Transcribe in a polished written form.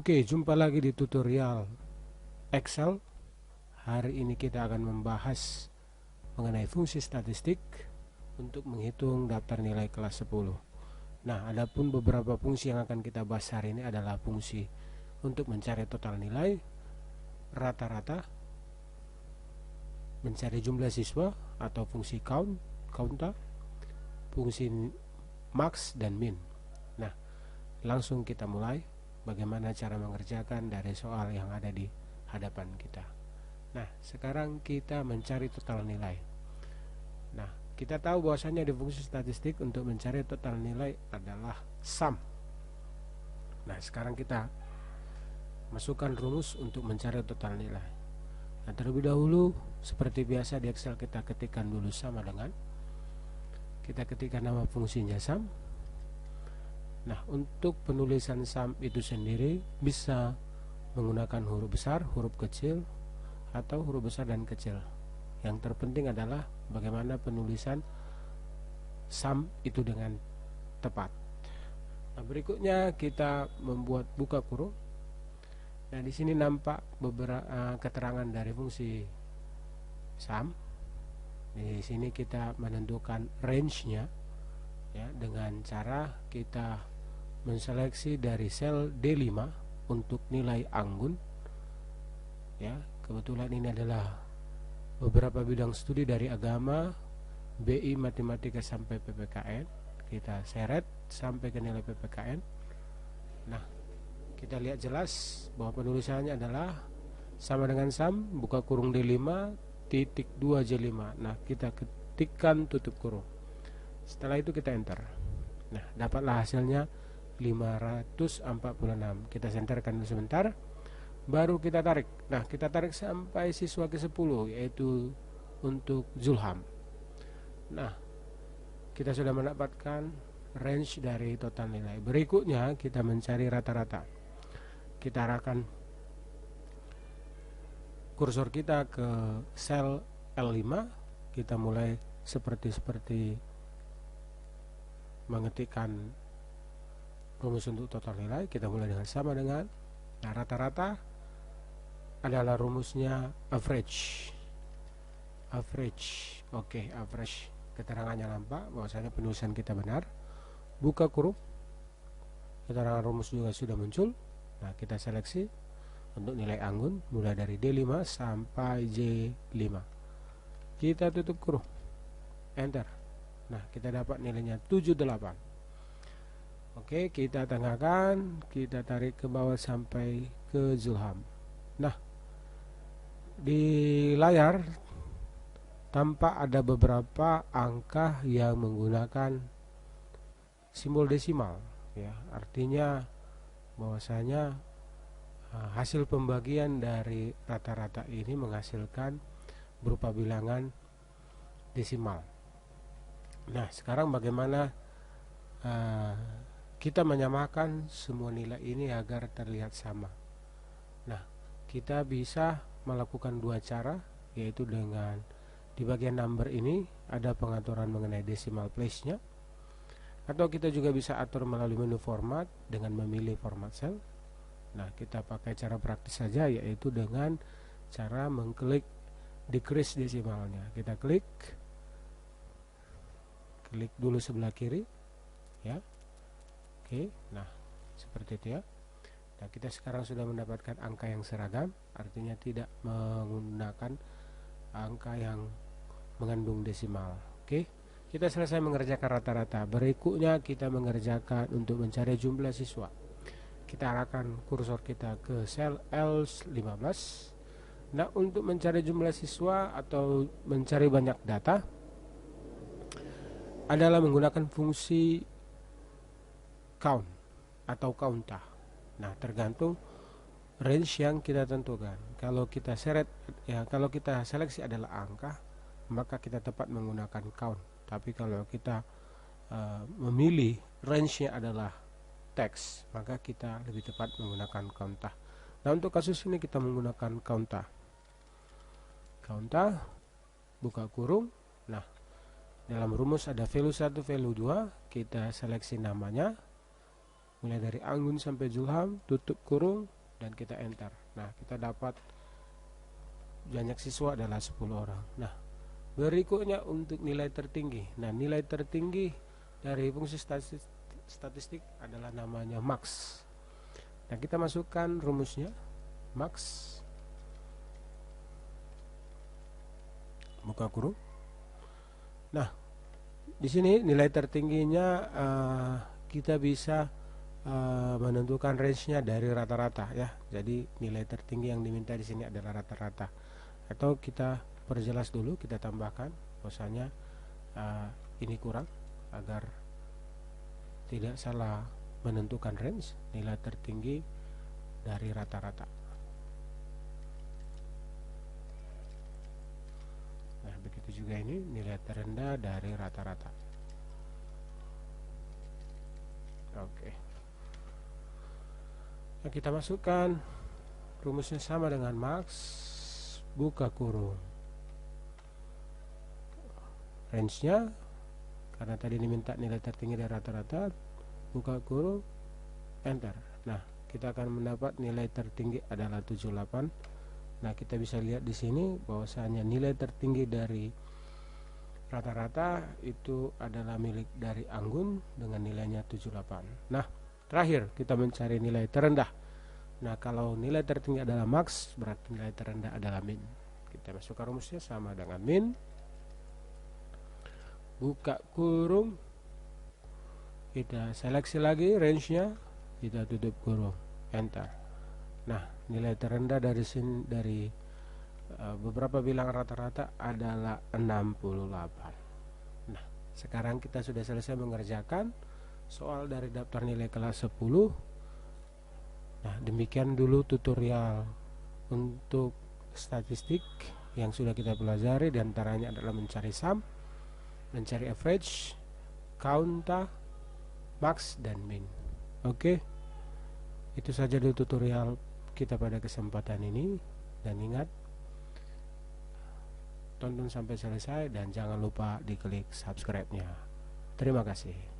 Oke, jumpa lagi di tutorial Excel. Hari ini kita akan membahas mengenai fungsi statistik untuk menghitung daftar nilai kelas 10. Nah, adapun beberapa fungsi yang akan kita bahas hari ini adalah fungsi untuk mencari total nilai, rata-rata, mencari jumlah siswa atau fungsi counta, fungsi max dan min. Nah, langsung kita mulai. Bagaimana cara mengerjakan dari soal yang ada di hadapan kita. Nah, sekarang kita mencari total nilai. Nah, kita tahu bahwasanya di fungsi statistik untuk mencari total nilai adalah sum. Nah, sekarang kita masukkan rumus untuk mencari total nilai. Nah, terlebih dahulu seperti biasa di Excel kita ketikkan dulu sama dengan, kita ketikkan nama fungsinya sum. Nah, untuk penulisan sum itu sendiri bisa menggunakan huruf besar, huruf kecil, atau huruf besar dan kecil. Yang terpenting adalah bagaimana penulisan sum itu dengan tepat. Nah, berikutnya kita membuat buka kurung. Nah, di sini nampak beberapa keterangan dari fungsi sum. Di sini kita menentukan range-nya ya, dengan cara kita menseleksi dari sel D5 untuk nilai anggun ya. Kebetulan ini adalah beberapa bidang studi dari agama, BI, matematika sampai PPKN. Kita seret sampai ke nilai PPKN. Nah, kita lihat jelas bahwa penulisannya adalah sama dengan sum buka kurung D5 titik 2 J5. Nah, kita ketikkan tutup kurung. Setelah itu kita enter. Nah, dapatlah hasilnya 546. Kita senterkan dulu sebentar, baru kita tarik. Nah, kita tarik sampai siswa ke-10, yaitu untuk Zulham. Nah, kita sudah mendapatkan range dari total nilai. Berikutnya kita mencari rata-rata. Kita arahkan kursor kita ke sel L5. Kita mulai seperti mengetikkan rumus untuk total nilai. Kita mulai dengan sama dengan, nah, rata-rata adalah rumusnya average. Oke, average. Keterangannya nampak bahwasanya penulisan kita benar. Buka kurung, keterangan rumus juga sudah muncul. Nah, kita seleksi untuk nilai anggun mulai dari D5 sampai J5. Kita tutup kurung, enter. Nah, kita dapat nilainya 78. Oke, kita tengahkan, kita tarik ke bawah sampai ke Zulham. Nah, di layar tampak ada beberapa angka yang menggunakan simbol desimal ya. Artinya bahwasanya hasil pembagian dari rata-rata ini menghasilkan berupa bilangan desimal. Nah, sekarang bagaimana kita menyamakan semua nilai ini agar terlihat sama. Nah, kita bisa melakukan dua cara, yaitu dengan di bagian number ini ada pengaturan mengenai decimal place-nya, atau kita juga bisa atur melalui menu format dengan memilih format cell. Nah, kita pakai cara praktis saja, yaitu dengan cara mengklik decrease desimalnya. Kita klik dulu sebelah kiri ya. Oke, nah seperti itu ya. Nah, kita sekarang sudah mendapatkan angka yang seragam, artinya tidak menggunakan angka yang mengandung desimal. Oke, kita selesai mengerjakan rata-rata. Berikutnya kita mengerjakan untuk mencari jumlah siswa. Kita arahkan kursor kita ke sel L15. Nah, untuk mencari jumlah siswa atau mencari banyak data adalah menggunakan fungsi count atau counta. Nah, tergantung range yang kita tentukan. Kalau kita seret ya, kalau kita seleksi adalah angka, maka kita tepat menggunakan count. Tapi kalau kita memilih range-nya adalah teks, maka kita lebih tepat menggunakan counta. Nah, untuk kasus ini kita menggunakan counta. Buka kurung. Nah, dalam rumus ada value 1, value 2. Kita seleksi namanya, mulai dari Anggun sampai Zulham, tutup kurung, dan kita enter. Nah, kita dapat banyak siswa adalah 10 orang. Nah, berikutnya untuk nilai tertinggi. Nah, nilai tertinggi dari fungsi statistik adalah namanya max. Nah, kita masukkan rumusnya max, buka kurung. Nah, di sini nilai tertingginya kita bisa menentukan range-nya dari rata-rata ya. Jadi nilai tertinggi yang diminta di sini adalah rata-rata. Atau kita perjelas dulu, kita tambahkan bahwasanya ini kurang agar tidak salah menentukan range. Nilai tertinggi dari rata-rata. Nah, begitu juga ini nilai terendah dari rata-rata. Oke. Nah, kita masukkan rumusnya sama dengan max, buka kurung, range-nya karena tadi diminta nilai tertinggi dari rata-rata, buka kurung, enter. Nah, kita akan mendapat nilai tertinggi adalah 78. Nah, kita bisa lihat di sini bahwasanya nilai tertinggi dari rata-rata itu adalah milik dari Anggun dengan nilainya 78. Nah, terakhir kita mencari nilai terendah. Nah, kalau nilai tertinggi adalah max, berarti nilai terendah adalah min. Kita masukkan rumusnya sama dengan min, buka kurung, kita seleksi lagi range-nya, kita tutup kurung, enter. Nah, nilai terendah dari beberapa bilangan rata-rata adalah 68. Nah, sekarang kita sudah selesai mengerjakan soal dari daftar nilai kelas 10. Nah, demikian dulu tutorial untuk statistik yang sudah kita pelajari. Di antaranya adalah mencari sum, mencari average, count, max, dan min. Oke, itu saja dulu tutorial kita pada kesempatan ini. Dan ingat, tonton sampai selesai dan jangan lupa diklik subscribe-nya. Terima kasih.